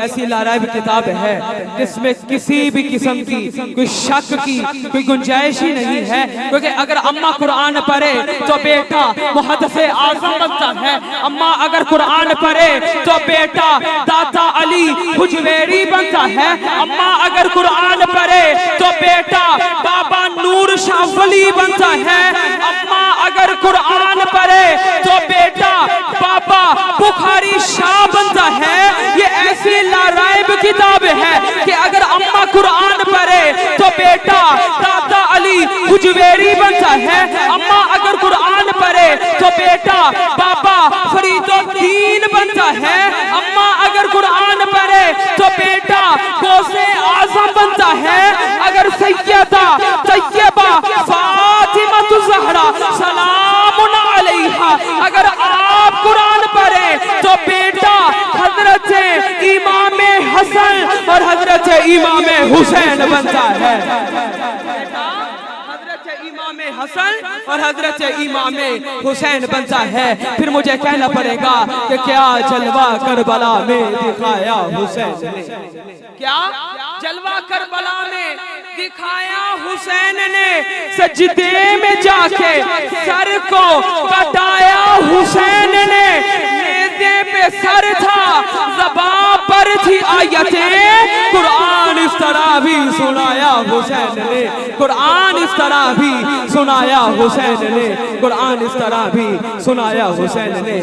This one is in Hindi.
ऐसी लाराइब किताब है जिसमें किसी भी किस्म की कोई शक की कोई गुंजाइश ही नहीं है, क्योंकि अगर अम्मा कुरान पढ़े तो बेटा मुहद्दिसे आज़म बनता है। अम्मा अगर कुरान पढ़े तो बेटा दाता अली हुजवेरी बनता है। अम्मा अगर कुरान पढ़े तो बेटा बाबा नूर शाह वली बनता है। अम्मा अगर कुरान पढ़े तो बेटा बाबा बुखारी शाह बनता है। ये ऐसी लाराइब किताब है कि अगर अम्मा कुरान पढ़े तो बेटा दाता अली हुजवेरी बनता है। अम्मा अगर कुरान पढ़े तो बेटा बाबा फरीदुद्दीन बनता है। अम्मा अगर कुरान पढ़े तो बेटा गौसे आजम बनता है। अगर सैयदा तैयबा फातिमा ज़हरा सलामुन अलैहा अगर आप कुरान पढ़े तो बेटा हजरत इमाम हसन और हजरत इमाम हुसैन बनता है। इमाम हसन और हजरत इमाम हुसैन बनता है। फिर मुझे कहना पड़ेगा कि क्या जलवा करबला में दिखाया हुसैन ने, क्या जलवा करबला में दिखाया हुसैन ने। सजदे में जाके सर को कटाया हुसैन ने। नेज़े पे सर था, ज़बां पर थी आयतें। कुरान इस तरह भी सुनाया हुसैन ने, कुरान इस तरह भी सुनाया हुसैन ने, कुरान इस तरह भी सुनाया हुसैन ने।